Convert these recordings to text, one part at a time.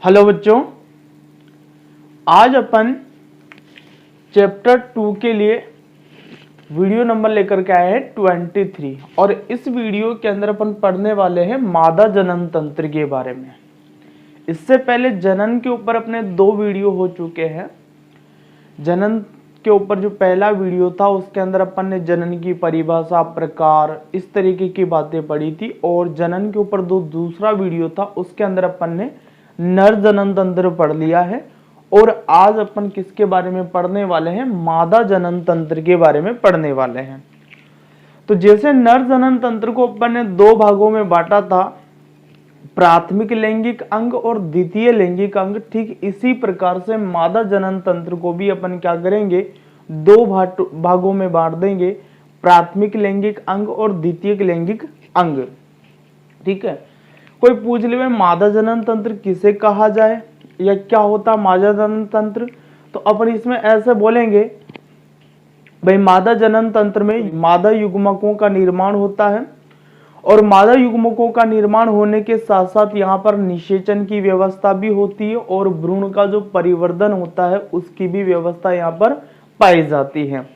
Hello बच्चों, आज अपन chapter 2 के लिए वीडियो नंबर लेकर के आए हैं 23 और इस वीडियो के अंदर अपन पढ़ने वाले हैं मादा जनन तंत्र के बारे में। इससे पहले जनन के ऊपर अपने 2 वीडियो हो चुके हैं। जनन के ऊपर जो पहला वीडियो था उसके अंदर अपन ने जनन की परिभाषा, प्रकार, इस तरीके की बातें पढ़ी थी और जनन के ऊपर दूसरा वीडियो था उसके अंदर अपन ने नर जनन तंत्र पढ़ लिया है। और आज अपन किसके बारे में पढ़ने वाले हैं? मादा जनन तंत्र के बारे में पढ़ने वाले हैं। तो जैसे नर जनन तंत्र को अपन ने 2 भागों में बांटा था, प्राथमिक लैंगिक अंग और द्वितीय लैंगिक अंग, ठीक इसी प्रकार से मादा जनन तंत्र को भी अपन क्या करेंगे? 2 भागों में बांट देंगे, प्राथमिक लैंगिक अंग और द्वितीय लैंगिक अंग। ठीक है। कोई पूछ ले मादा जनन तंत्र किसे कहा जाए या क्या होता मादा जनन तंत्र, तो अपन इसमें ऐसे बोलेंगे भाई मादा जनन तंत्र में मादा युग्मकों का निर्माण होता है और मादा युग्मकों का निर्माण होने के साथ साथ यहाँ पर निषेचन की व्यवस्था भी होती है और भ्रूण का जो परिवर्धन होता है उसकी भी व्यवस्था यहाँ पर पाई जाती है।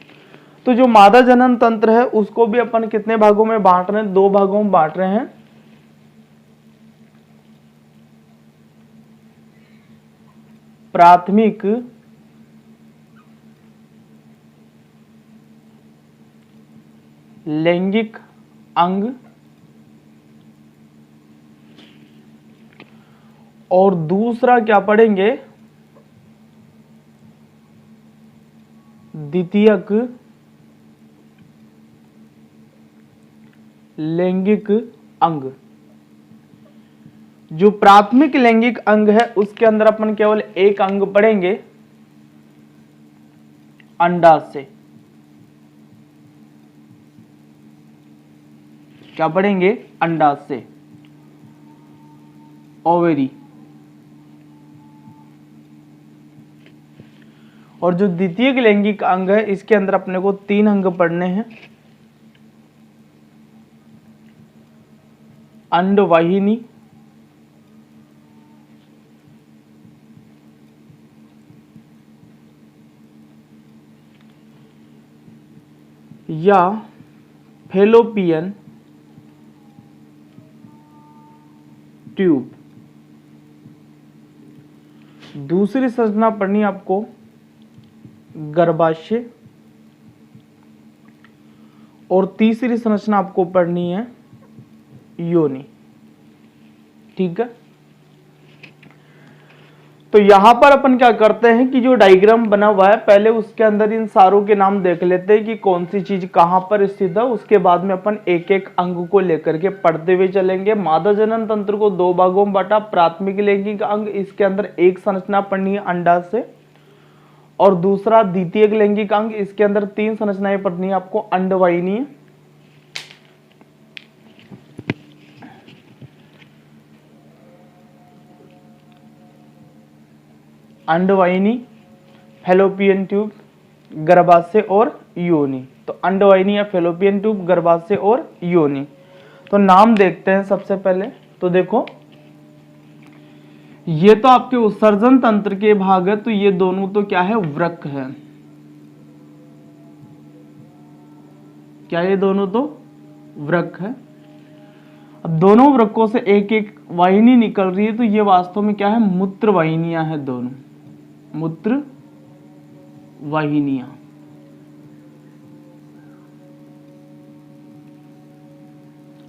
तो जो मादा जनन तंत्र है उसको भी अपन कितने भागों में बांट रहे हैं? 2 भागों में बांट रहे हैं। प्राथमिक लैंगिक अंग और दूसरा क्या पढ़ेंगे? द्वितीयक लैंगिक अंग। जो प्राथमिक लैंगिक अंग है उसके अंदर अपन केवल एक अंग पढ़ेंगे, अंडाशय। क्या पढ़ेंगे? अंडाशय, ओवेरी। और जो द्वितीय लैंगिक अंग है इसके अंदर अपने को 3 अंग पढ़ने हैं, अंडवाहिनी, या फैलोपियन ट्यूब। दूसरी संरचना पढ़नी आपको गर्भाशय और तीसरी संरचना आपको पढ़नी है योनि। ठीक है। तो यहां पर अपन क्या करते हैं कि जो डायग्राम बना हुआ है पहले उसके अंदर इन सारों के नाम देख लेते हैं कि कौन सी चीज कहां पर स्थित है, उसके बाद में अपन एक एक अंग को लेकर के पढ़ते हुए चलेंगे। मादा जनन तंत्र को 2 भागों में बांटा, प्राथमिक लैंगिक अंग, इसके अंदर एक संरचना पढ़नी है अंडाशय और दूसरा द्वितीय लैंगिक अंग, इसके अंदर 3 संरचनाएं पढ़नी है आपको, अंडवाहिनी, अंडवाहिनी, फैलोपियन ट्यूब, गर्भाशय और योनि। तो अंडवाहिनी या फैलोपियन ट्यूब, गर्भाशय और योनि। तो नाम देखते हैं सबसे पहले। तो देखो ये तो आपके उत्सर्जन तंत्र के भाग है, तो ये दोनों तो क्या है? वृक्क है। क्या ये दोनों तो वृक्क है। अब दोनों वृक्कों से एक एक वाहिनी निकल रही है, तो ये वास्तव में क्या है? मूत्र वाहिनियां हैं, दोनों मूत्र वाहिनियां।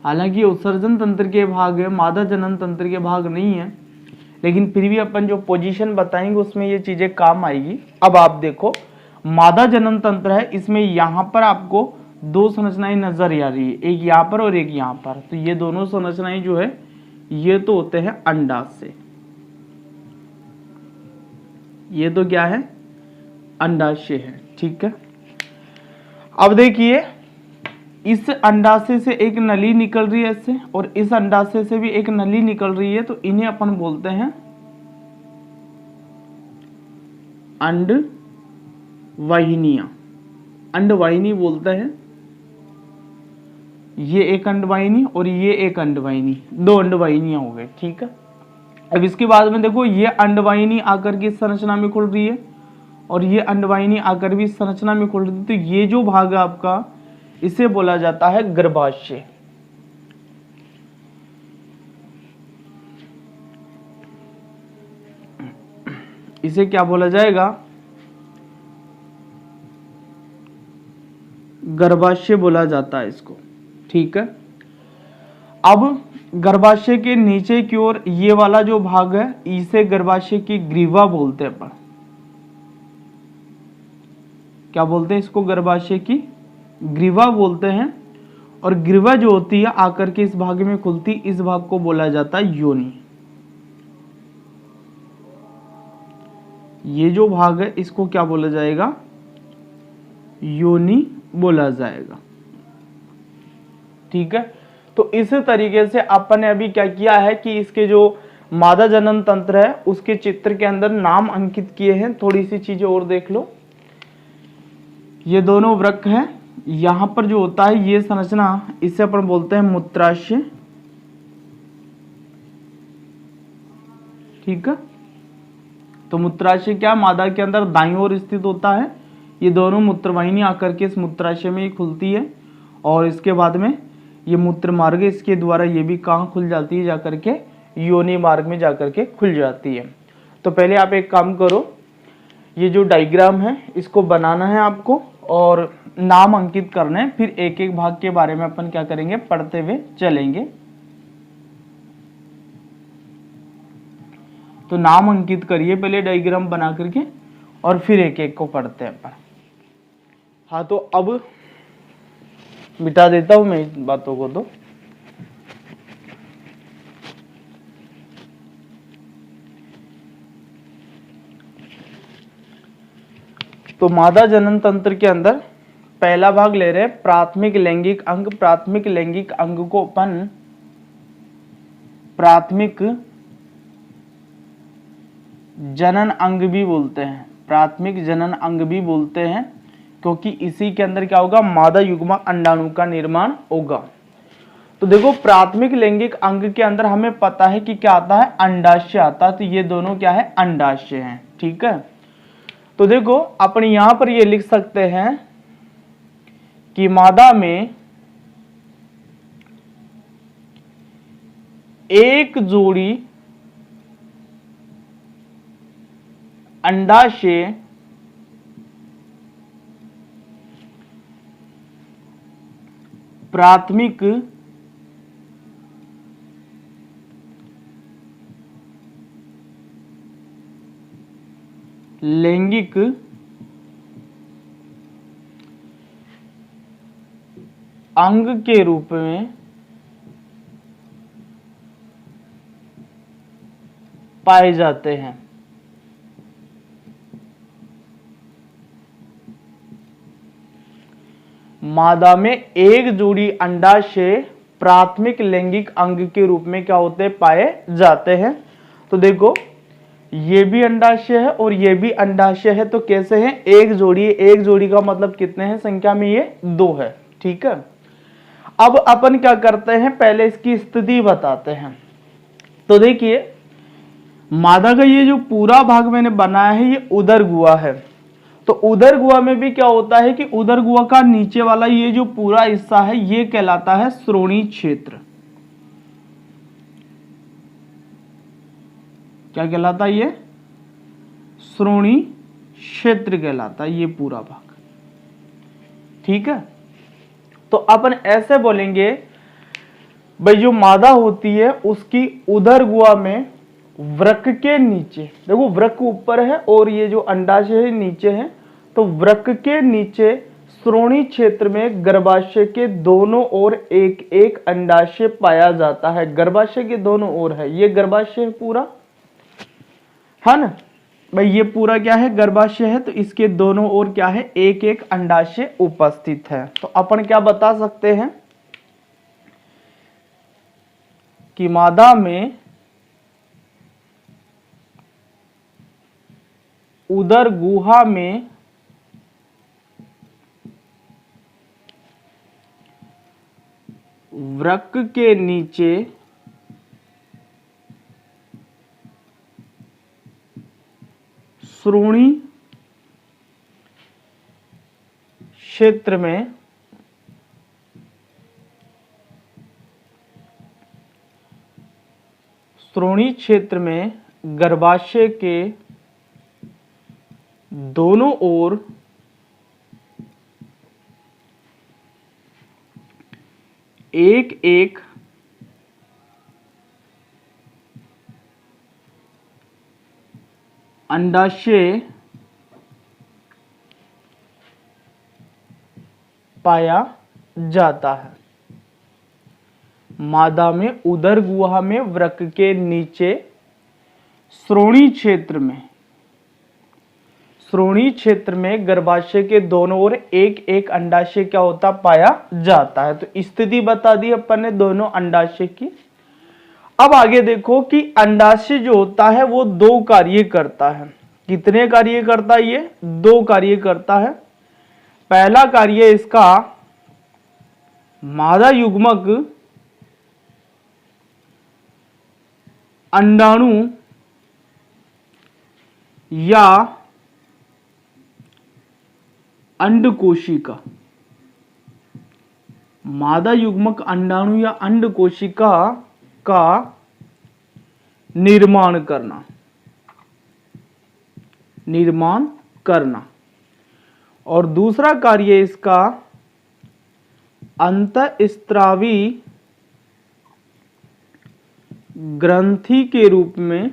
हालांकि उत्सर्जन तंत्र के भाग है, मादा जनन तंत्र के भाग नहीं है, लेकिन फिर भी अपन जो पोजीशन बताएंगे उसमें ये चीजें काम आएगी। अब आप देखो मादा जनन तंत्र है, इसमें यहां पर आपको 2 संरचनाएं नजर आ रही है, एक यहां पर और एक यहां पर। तो ये दोनों संरचनाएं जो है ये तो होते हैं अंडाशय। ये तो क्या है? अंडाशय है। ठीक है। अब देखिए इस अंडाशय से एक नली निकल रही है इससे और इस अंडाशय से भी एक नली निकल रही है, तो इन्हें अपन बोलते हैं अंडवाहिनियां। अंडवाहिनी बोलते हैं। ये एक अंडवाहिनी और ये एक अंडवाहिनी, 2 अंडवाहिनियां हो गए। ठीक है। अब इसके बाद में देखो ये अंडवाहिनी आकर के इस संरचना में खुल रही है और ये अंडवाहिनी आकर भी इस संरचना में खुल रही है। तो ये जो भाग है आपका, इसे बोला जाता है गर्भाशय। इसे क्या बोला जाएगा? गर्भाशय बोला जाता है इसको। ठीक है, अब गर्भाशय के नीचे की ओर ये वाला जो भाग है, इसे गर्भाशय की ग्रीवा बोलते हैं अपन। क्या बोलते हैं इसको? गर्भाशय की ग्रीवा बोलते हैं। और ग्रीवा जो होती है आकर के इस भाग में खुलती, इस भाग को बोला जाता है योनि। ये जो भाग है इसको क्या बोला जाएगा? योनि बोला जाएगा। ठीक है, तो इस तरीके से अपन ने अभी क्या किया है कि इसके जो मादा जनन तंत्र है उसके चित्र के अंदर नाम अंकित किए हैं। थोड़ी सी चीजें और देख लो। ये दोनों वृक्क हैं, यहां पर जो होता है ये संरचना, इसे अपन बोलते हैं मूत्राशय। ठीक है, तो मूत्राशय क्या मादा के अंदर दाईं ओर स्थित होता है। ये दोनों मूत्रवाहिनी आकर के इस मूत्राशय में ही खुलती है और इसके बाद में ये मूत्र मार्ग, इसके द्वारा ये भी कहाँ खुल जाती है? जाकर के योनि मार्ग में जाकर के खुल जाती है। तो पहले आप एक काम करो, ये जो डायग्राम है इसको बनाना है आपको और नाम अंकित करना है। फिर एक एक भाग के बारे में अपन क्या करेंगे? पढ़ते हुए चलेंगे। तो नाम अंकित करिए पहले डायग्राम बना करके और फिर एक एक को पढ़ते हैं अपन। हाँ, तो अब मिटा देता हूं मैं इन बातों को। तो मादा जनन तंत्र के अंदर पहला भाग ले रहे हैं प्राथमिक लैंगिक अंग। प्राथमिक लैंगिक अंग को अपन प्राथमिक जनन अंग भी बोलते हैं। प्राथमिक जनन अंग भी बोलते हैं क्योंकि इसी के अंदर क्या होगा? मादा युग्मक अंडाणु का निर्माण होगा। तो देखो, प्राथमिक लैंगिक अंग के अंदर हमें पता है कि क्या आता है? अंडाशय आता है। तो ये दोनों क्या है? अंडाशय हैं। ठीक है, तो देखो अपन यहां पर ये लिख सकते हैं कि मादा में एक जोड़ी अंडाशय प्राथमिक लैंगिक अंग के रूप में पाए जाते हैं। मादा में एक जोड़ी अंडाशय प्राथमिक लैंगिक अंग के रूप में क्या होते हैं? पाए जाते हैं। तो देखो, ये भी अंडाशय है और ये भी अंडाशय है। तो कैसे हैं? एक जोड़ी। एक जोड़ी का मतलब कितने हैं संख्या में? ये 2 है। ठीक है, अब अपन क्या करते हैं? पहले इसकी स्थिति बताते हैं। तो देखिए, मादा का ये जो पूरा भाग मैंने बनाया है ये उदर गुहा है। तो उदर गुहा में भी क्या होता है कि उदर गुहा का नीचे वाला ये जो पूरा हिस्सा है ये कहलाता है श्रोणी क्षेत्र। क्या कहलाता है? ये श्रोणी क्षेत्र कहलाता है, ये पूरा भाग। ठीक है, तो अपन ऐसे बोलेंगे भाई, जो मादा होती है उसकी उदर गुहा में वृक्क के नीचे, देखो वृक्क ऊपर है और ये जो अंडाशय है नीचे है, तो वृक्क के नीचे श्रोणी क्षेत्र में गर्भाशय के दोनों ओर एक एक अंडाशय पाया जाता है। गर्भाशय के दोनों ओर है, ये गर्भाशय पूरा है ना भाई, ये पूरा क्या है? गर्भाशय है। तो इसके दोनों ओर क्या है? एक एक अंडाशय उपस्थित है। तो अपन क्या बता सकते हैं कि मादा में उदर गुहा में वृक्क के नीचे श्रोणी क्षेत्र में गर्भाशय के दोनों ओर एक एक अंडाशय पाया जाता है। मादा में उदर गुहा में वृक्क के नीचे श्रोणी क्षेत्र में गर्भाशय के दोनों ओर एक एक अंडाशय क्या होता पाया जाता है। तो स्थिति बता दी अपन ने दोनों अंडाशय की। अब आगे देखो कि अंडाशय जो होता है वो दो कार्य करता है। कितने कार्य करता है? ये दो कार्य करता है। पहला कार्य इसका मादा युग्मक अंडाणु या अंडकोशिका, मादा युग्मक अंडाणु या अंडकोशिका का निर्माण करना। और दूसरा कार्य इसका अंतःस्त्रावी ग्रंथि के रूप में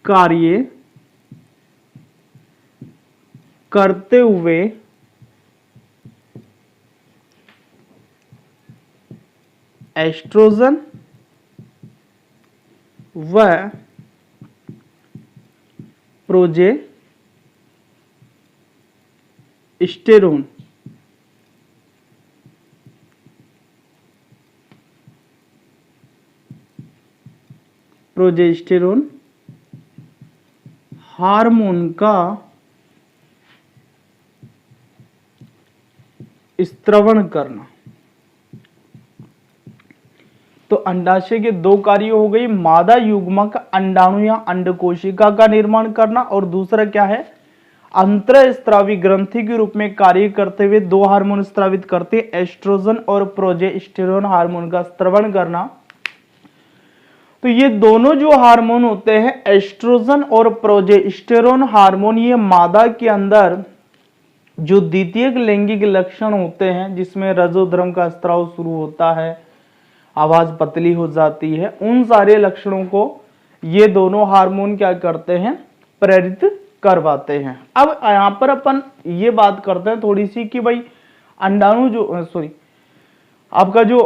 कार्य करते हुए एस्ट्रोजन व प्रोजेस्टेरोन हार्मोन का स्त्रवण करना। तो अंडाशय के दो कार्य हो गई, मादा युग्मक अंडाणु या अंडकोशिका का निर्माण करना, और दूसरा क्या है? अंतःस्रावी ग्रंथि के रूप में कार्य करते हुए दो हार्मोन स्रावित करते, एस्ट्रोजन और प्रोजेस्टेरोन हार्मोन का स्त्रवण करना। तो ये दोनों जो हार्मोन होते हैं, एस्ट्रोजन और प्रोजेस्टेरोन हार्मोन, ये मादा के अंदर जो द्वितीयक लैंगिक लक्षण होते हैं, जिसमें रजोधर्म का स्त्राव शुरू होता है, आवाज पतली हो जाती है, उन सारे लक्षणों को ये दोनों हार्मोन क्या करते हैं? प्रेरित करवाते हैं। अब यहां पर अपन ये बात करते हैं थोड़ी सी कि भाई आपका जो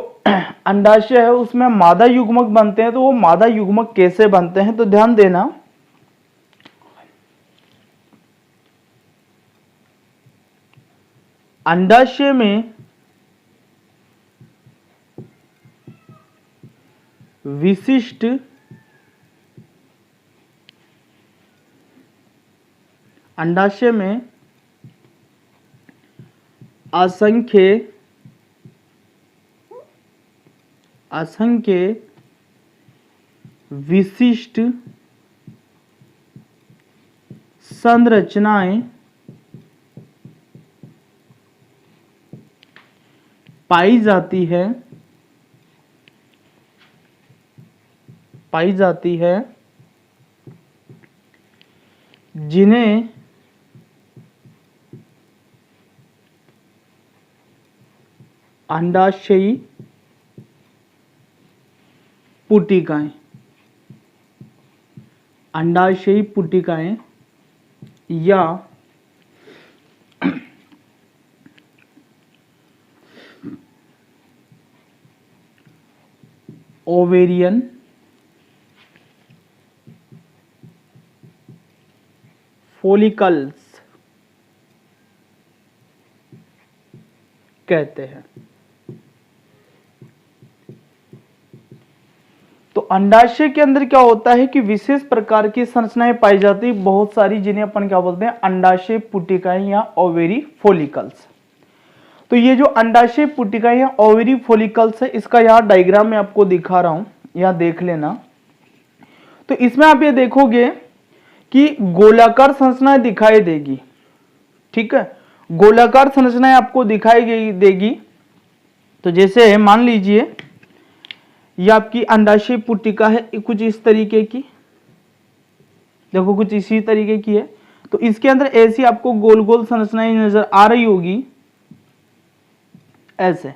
अंडाशय है उसमें मादा युग्मक बनते हैं, तो वो मादा युग्मक कैसे बनते हैं? तो ध्यान देना, अंडाशय में विशिष्ट असंख्य विशिष्ट संरचनाएं पाई जाती है जिन्हें अंडाशयी पुटिकाएं या ओवेरियन फॉलिकल्स कहते हैं। तो अंडाशय के अंदर क्या होता है कि विशेष प्रकार की संरचनाएं पाई जाती है, बहुत सारी, जिन्हें अपन क्या बोलते हैं? अंडाशय पुटिकाएं या ओवेरी फॉलिकल्स। तो ये जो अंडाशय पुटिकाएं या ओवेरी फॉलिकल्स है, इसका यहाँ डायग्राम में आपको दिखा रहा हूं, यहां देख लेना। तो इसमें आप ये देखोगे कि गोलाकार संरचना दिखाई देगी, ठीक है, गोलाकार संरचनाएं आपको दिखाई देगी। तो जैसे मान लीजिए ये आपकी अंडाशय पुट्टिका है, कुछ इस तरीके की, देखो कुछ इसी तरीके की है। तो इसके अंदर ऐसी आपको गोल गोल संरचनाएं नजर आ रही होगी ऐसे।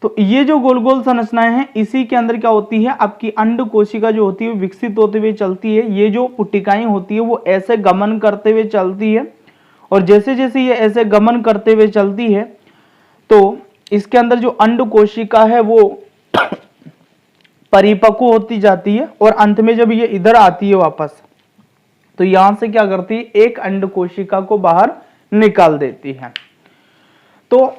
तो ये जो गोल गोल संरचनाएं हैं, इसी के अंदर क्या होती है, आपकी अंड कोशिका जो होती है विकसित होते हुए चलती है। ये जो पुट्टिकाएं होती है वो ऐसे गमन करते हुए चलती है, और जैसे जैसे ये ऐसे गमन करते हुए चलती है तो इसके अंदर जो अंड कोशिका है वो परिपक्व होती जाती है, और अंत में जब ये इधर आती है वापस, तो यहां से क्या करती है, एक अंड कोशिका को बाहर निकाल देती है। तो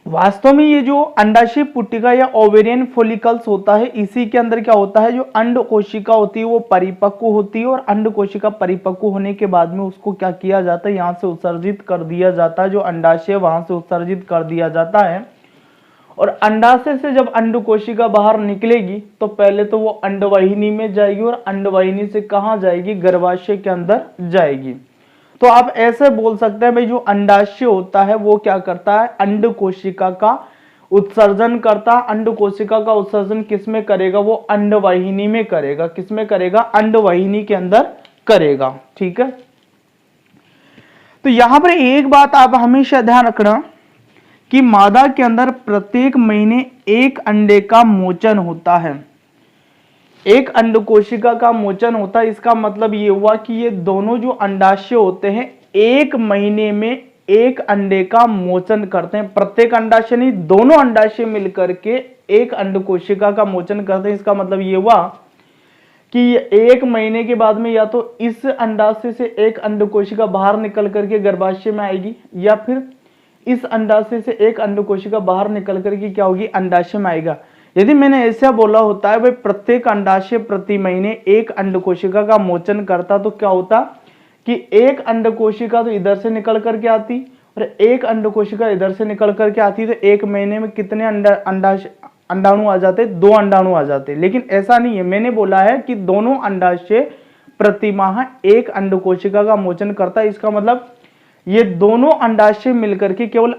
वास्तव में ये जो अंडाशय पुट्टिका या ओवेरियन फॉलिकल्स होता है, इसी के अंदर क्या होता है, जो अंड कोशिका होती है वो परिपक्व होती है, और अंड कोशिका परिपक्व होने के बाद में उसको क्या किया जाता है, यहां से उत्सर्जित कर दिया जाता है, जो अंडाशय वहां से उत्सर्जित कर दिया जाता है। और अंडाशय से जब अंड कोशिका बाहर निकलेगी तो पहले तो वो अंडवाहिनी में जाएगी, और अंडवाहिनी से कहां जाएगी, गर्भाशय के अंदर जाएगी। तो आप ऐसे बोल सकते हैं भाई जो अंडाशय होता है वो क्या करता है, अंड कोशिका का उत्सर्जन करता है। अंड कोशिका का उत्सर्जन किस में करेगा, वो अंडवाहिनी में करेगा। किस में करेगा, अंडवाहिनी के अंदर करेगा, ठीक है। तो यहां पर एक बात आप हमेशा ध्यान रखना कि मादा के अंदर प्रत्येक महीने एक अंडे का मोचन होता है, एक अंड कोशिका का मोचन होता है। इसका मतलब ये हुआ कि ये दोनों जो अंडाशय होते हैं एक महीने में एक अंडे का मोचन करते हैं। प्रत्येक अंडाशय नहीं, दोनों अंडाशय मिलकर के एक अंड कोशिका का मोचन करते हैं। इसका मतलब ये हुआ कि एक महीने के बाद में या तो इस अंडाशय से एक अंड कोशिका बाहर निकल करके गर्भाशय में आएगी, या फिर इस अंडाशय से एक अंड कोशिका बाहर निकल करके क्या होगी, अंडाशय में आएगा। यदि मैंने ऐसा बोला होता है भाई प्रत्येक अंडाशय प्रति महीने एक अंड कोशिका का मोचन करता, तो क्या होता कि एक अंड कोशिका तो इधर से निकल करके आती और एक अंड कोशिका इधर से निकल करके आती, तो एक महीने में कितने अंडाणु आ जाते, 2 अंडाणु आ जाते। लेकिन ऐसा नहीं है, मैंने बोला है कि दोनों अंडाशय प्रति माह एक अंड कोशिका का मोचन करता है। इसका मतलब ये दोनों अंडाशय मिलकर के केवल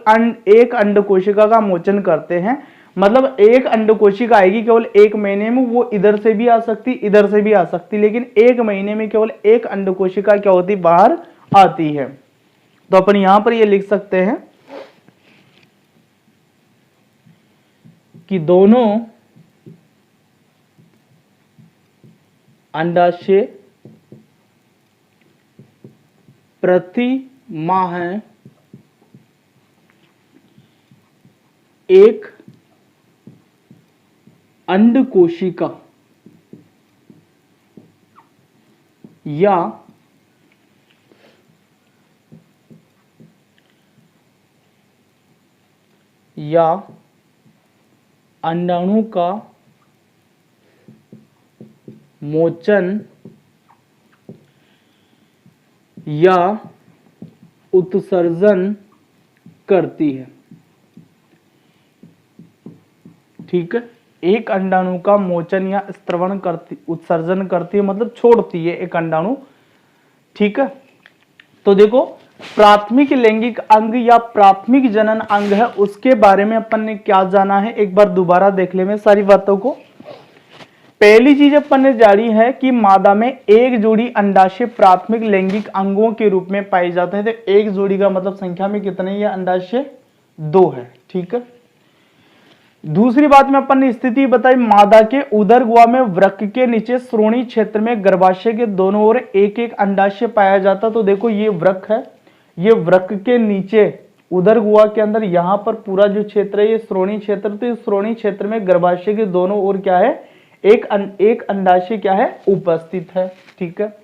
एक अंड कोशिका का मोचन करते हैं। मतलब एक अंड कोशिका आएगी केवल एक महीने में, वो इधर से भी आ सकती, इधर से भी आ सकती, लेकिन एक महीने में केवल एक अंड कोशिका क्या होती, बाहर आती है। तो अपन यहां पर ये लिख सकते हैं कि दोनों अंडाशय प्रति माह एक अंड कोशिका या अंडाणु का मोचन या उत्सर्जन करती है, ठीक है। एक अंडाणु का मोचन या स्त्रवण करती, उत्सर्जन करती है, मतलब छोड़ती है एक अंडाणु, ठीक है। तो देखो प्राथमिक लैंगिक अंग या प्राथमिक जनन अंग है, उसके बारे में अपन ने क्या जाना है, एक बार दोबारा देख ले में सारी बातों को। पहली चीज अपन ने जानी है कि मादा में एक जोड़ी अंडाशय प्राथमिक लैंगिक अंगों के रूप में पाए जाते हैं। तो एक जोड़ी का मतलब संख्या में कितने ये अंडाशय, 2 है, ठीक है। दूसरी बात में अपन ने स्थिति बताई, मादा के उदर गुहा में वृक्क के नीचे श्रोणी क्षेत्र में गर्भाशय के दोनों ओर एक एक अंडाशय पाया जाता। तो देखो ये वृक्क है, ये वृक्क के नीचे उदर गुहा के अंदर यहाँ पर पूरा जो क्षेत्र है ये श्रोणी क्षेत्र। तो इस श्रोणी क्षेत्र में गर्भाशय के दोनों ओर क्या है, एक अंडाशय क्या है, उपस्थित है, ठीक है।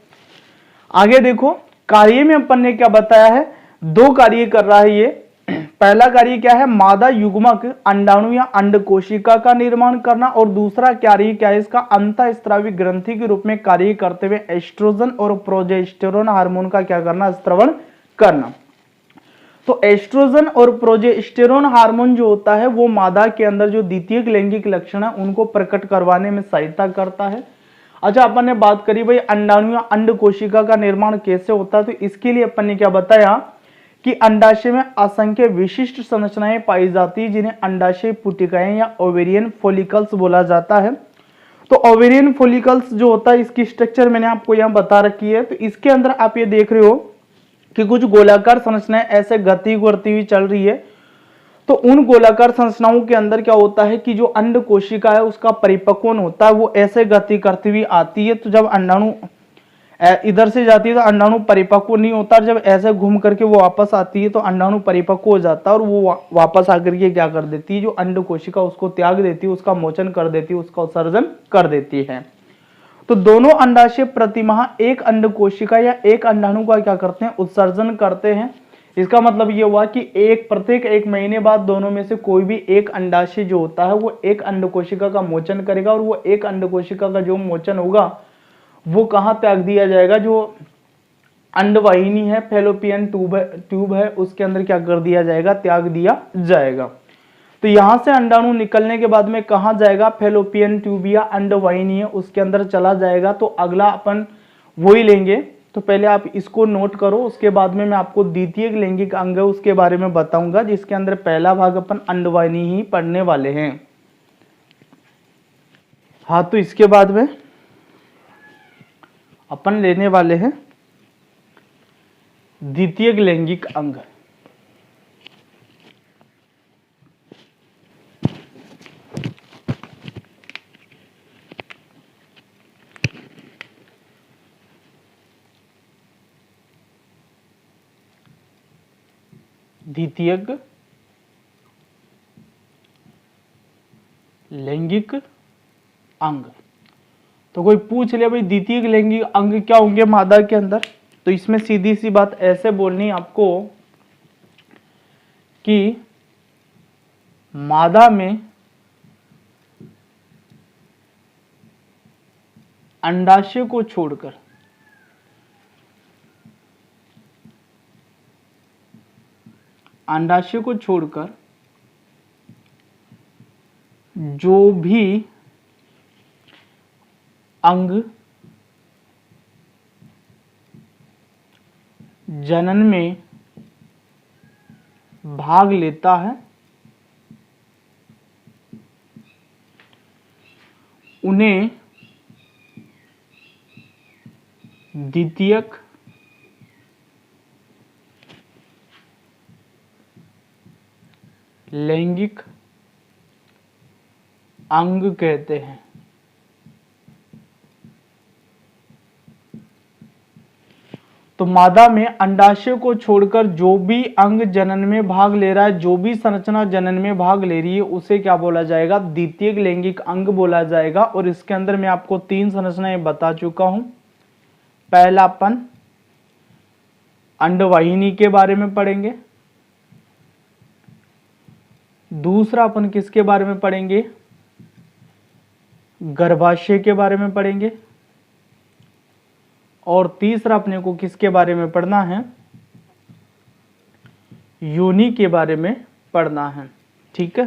आगे देखो कार्य में अपन ने क्या बताया है, 2 कार्य कर रहा है ये। पहला कार्य क्या है, मादा युग्मक अंडाणु या अंड कोशिका का निर्माण करना, और दूसरा कार्य क्या है इसका, अंतःस्रावी ग्रंथि के रूप में कार्य करते हुए एस्ट्रोजन और प्रोजेस्टेरोन हार्मोन का क्या करना, स्त्रवण करना। तो एस्ट्रोजन और प्रोजेस्टेरोन हार्मोन जो होता है वो मादा के अंदर जो द्वितीयक लैंगिक लक्षण है उनको प्रकट करवाने में सहायता करता है। अच्छा, अपन ने बात करी भाई अंडाणु या अंड कोशिका का निर्माण कैसे होता है, तो इसके लिए अपन ने क्या बताया कि अंडाशय में असंख्य विशिष्ट संरचनाएं पाई जाती है जिन्हें अंडाशय पुटिकाएं या ओवेरियन फॉलिकल्स बोला जाता है। तो ओवेरियन फॉलिकल्स जो होता है इसकी स्ट्रक्चर मैंने आपको यहाँ बता रखी है। तो इसके अंदर आप ये देख रहे हो कि कुछ गोलाकार संरचनाएं ऐसे गति करती हुई चल रही है। तो उन गोलाकार संरचनाओं के अंदर क्या होता है कि जो अंड कोशिका है उसका परिपक्वन होता है वो ऐसे गति करती हुई आती है। तो जब अंडाणु इधर से जाती है तो अंडाणु परिपक्व नहीं होता, जब ऐसे घूम करके वो वापस आती है तो अंडाणु परिपक्व हो जाता है और वो वापस आकर के क्या कर देती है, जो अंड कोशिका उसको त्याग देती है, उसका मोचन कर देती है, उसका उत्सर्जन कर देती है। तो दोनों अंडाशय प्रतिमाह एक अंड कोशिका या एक अंडाणु का क्या करते हैं, उत्सर्जन करते हैं। इसका मतलब ये हुआ कि प्रत्येक 1 महीने बाद दोनों में से कोई भी एक अंडाशय जो होता है वो एक अंड कोशिका का मोचन करेगा और वो एक अंड कोशिका का जो मोचन होगा वो कहाँ त्याग दिया जाएगा, जो अंडवाहिनी है, फैलोपियन ट्यूब है, उसके अंदर क्या कर दिया जाएगा, त्याग दिया जाएगा। तो यहां से अंडाणु निकलने के बाद में कहा जाएगा, फैलोपियन ट्यूब या अंडवाहिनी है उसके अंदर चला जाएगा। तो अगला अपन वही लेंगे। तो पहले आप इसको नोट करो, उसके बाद में मैं आपको द्वितीयक लैंगिक अंग है उसके बारे में बताऊंगा, जिसके अंदर पहला भाग अपन अंडवाहिनी ही पढ़ने वाले हैं। हाँ, तो इसके बाद में अपन लेने वाले हैं द्वितीयक लैंगिक अंग। द्वितीयक लैंगिक अंग। तो कोई पूछ ले भाई द्वितीयक लैंगिक अंग क्या होंगे मादा के अंदर, तो इसमें सीधी सी बात ऐसे बोलनी आपको कि मादा में अंडाशय को छोड़कर जो भी अंग जनन में भाग लेता है उन्हें द्वितीयक लैंगिक अंग कहते हैं। तो मादा में अंडाशय को छोड़कर जो भी अंग जनन में भाग ले रहा है, जो भी संरचना जनन में भाग ले रही है, उसे क्या बोला जाएगा, द्वितीयक लैंगिक अंग बोला जाएगा। और इसके अंदर मैं आपको 3 संरचनाएं बता चुका हूं। पहला अपन अंडवाहिनी के बारे में पढ़ेंगे, दूसरा अपन किसके बारे में पढ़ेंगे, गर्भाशय के बारे में पढ़ेंगे, और तीसरा अपने को किसके बारे में पढ़ना है, योनि के बारे में पढ़ना है। ठीक है,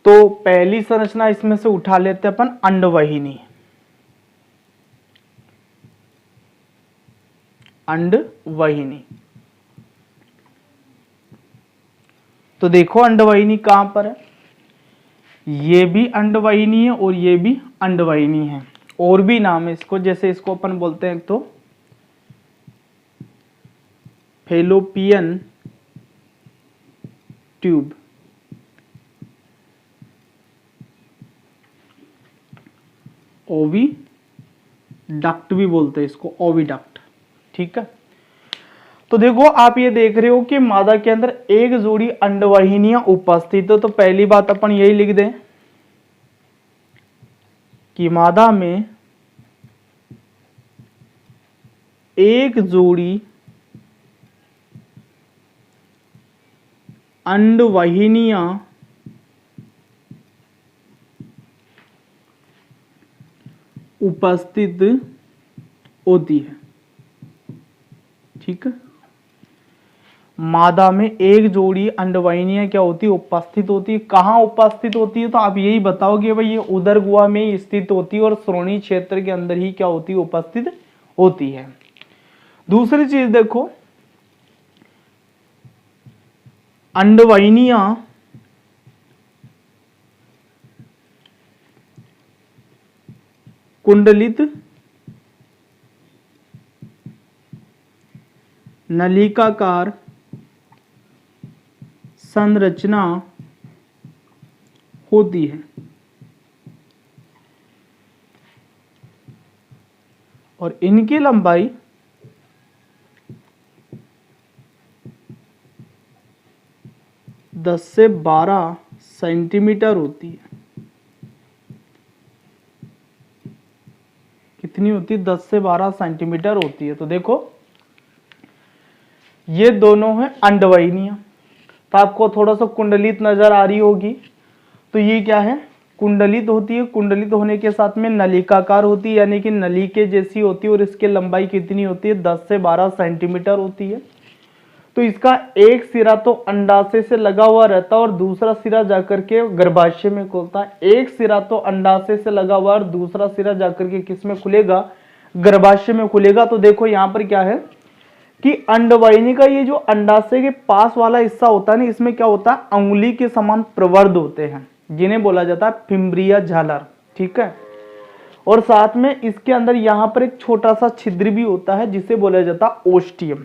तो पहली संरचना इसमें से उठा लेते हैं अपन, अंडवाहिनी। अंडवाहिनी, तो देखो अंडवाहिनी कहां पर है, ये भी अंडवाहिनी है और ये भी अंडवाहिनी है। और भी नाम है इसको, जैसे इसको अपन बोलते हैं तो फैलोपियन ट्यूब, ओवी डक्ट भी बोलते हैं इसको, ओविडक्ट। ठीक है, तो देखो आप ये देख रहे हो कि मादा के अंदर एक जोड़ी अंडवाहिनियां उपस्थित है। तो पहली बात अपन यही लिख दें कि मादा में एक जोड़ी अंडवाहिनियां उपस्थित होती है। ठीक है, मादा में एक जोड़ी अंडवाहिनियां क्या होती है, उपस्थित होती है। कहाँ उपस्थित होती है, तो आप यही बताओगे भाई ये उदर गुहा में ही स्थित होती है और श्रोणि क्षेत्र के अंदर ही क्या होती है, उपस्थित होती है। दूसरी चीज देखो, अंडवाहिनियां कुंडलित नलिकाकार संरचना होती है और इनकी लंबाई 10 से 12 सेंटीमीटर होती है। कितनी होती है, 10 से 12 सेंटीमीटर होती है। तो देखो ये दोनों हैं अंडवाहिनियां। तो आपको थोड़ा सा कुंडलित नजर आ रही होगी, तो ये क्या है, कुंडलित होती है। कुंडलित होने के साथ में नलिकाकार होती है, यानी कि नली के जैसी होती है और इसकी लंबाई कितनी होती है, 10 से 12 सेंटीमीटर होती है। तो इसका एक सिरा तो अंडाशय से लगा हुआ रहता है और दूसरा सिरा जाकर के गर्भाशय में खुलता है। एक सिरा तो अंडाशय से लगा हुआ और दूसरा सिरा जाकर के किस में खुलेगा, गर्भाशय में खुलेगा। तो देखो यहाँ पर क्या है कि अंडवाहिनी का ये जो अंडाशय के पास वाला हिस्सा होता है ना, इसमें क्या होता है, अंगुली के समान प्रवर्ध होते हैं, जिन्हें बोला जाता है फिम्ब्रिया झालर। ठीक है, और साथ में इसके अंदर यहां पर एक छोटा सा छिद्र भी होता है जिसे बोला जाता है ओस्टियम।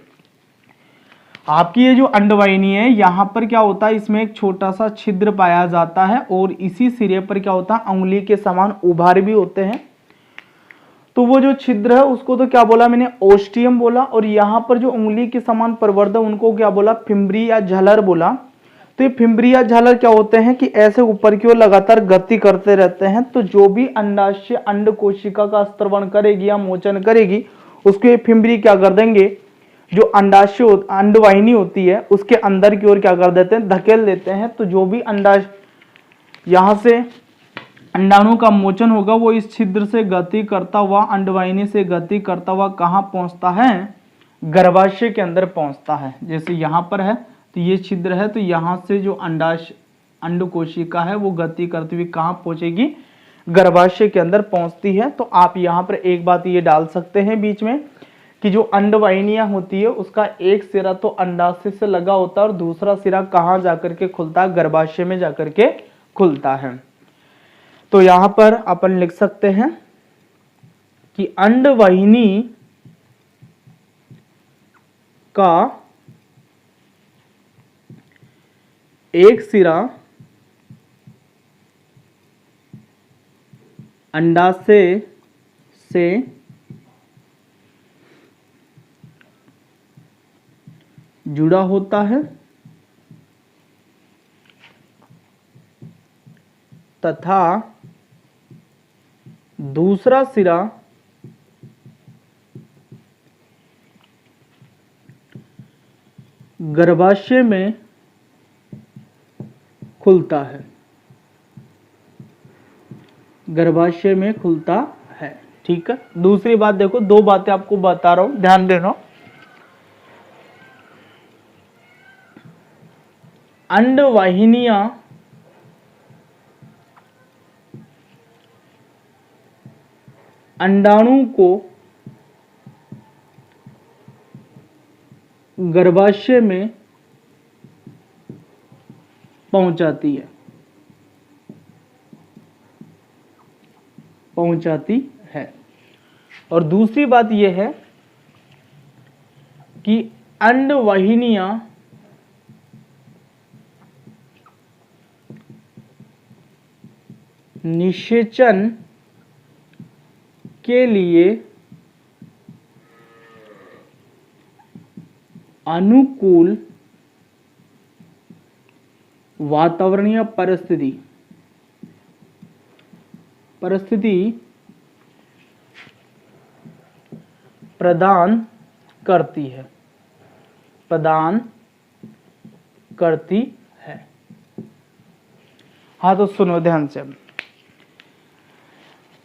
आपकी ये जो अंडवाहिनी है, यहां पर क्या होता है, इसमें एक छोटा सा छिद्र पाया जाता है और इसी सिरे पर क्या होता है, अंगुली के समान उभार भी होते हैं। तो वो जो छिद्र है उसको तो क्या बोला मैंने, ओस्टियम बोला। और यहाँ पर जो उंगली के समान प्रवर्ध उनको क्या बोला, फिम्बरी या झालर बोला। तो ये फिम्बरी या झालर क्या होते हैं कि ऐसे ऊपर की ओर लगातार गति करते रहते हैं। तो जो भी अंडाशय अंड कोशिका का स्त्रवण करेगी या मोचन करेगी, उसको ये फिम्बरी क्या कर देंगे, जो अंडाशय अंडवाहिनी होती है उसके अंदर की ओर क्या कर देते हैं, धकेल देते हैं। तो जो भी अंडाशय यहां से अंडाणु का मोचन होगा वो इस छिद्र से गति करता हुआ, अंडवाहिनी से गति करता हुआ कहाँ पहुंचता है, गर्भाशय के अंदर पहुंचता है। जैसे यहाँ पर है तो ये छिद्र है, तो यहाँ से जो अंड कोशिका है वो गति करती हुई कहाँ पहुंचेगी, गर्भाशय के अंदर पहुंचती है। तो आप यहाँ पर एक बात ये डाल सकते हैं बीच में कि जो अंडवाहिनियां होती है उसका एक सिरा तो अंडाशय से लगा होता है और दूसरा सिरा कहाँ जाकर के खुलता है, गर्भाशय में जाकर के खुलता है। तो यहां पर अपन लिख सकते हैं कि अंडवाहिनी का एक सिरा अंडाशय से जुड़ा होता है तथा दूसरा सिरा गर्भाशय में खुलता है, गर्भाशय में खुलता है। ठीक है, दूसरी बात देखो, दो बातें आपको बता रहा हूं, ध्यान देना। अंडवाहिनियां अंडाणु को गर्भाशय में पहुंचाती है। और दूसरी बात यह है कि अंडवाहिनियां निषेचन के लिए अनुकूल वातावरणीय परिस्थिति प्रदान करती है। हाँ, तो सुनो ध्यान से।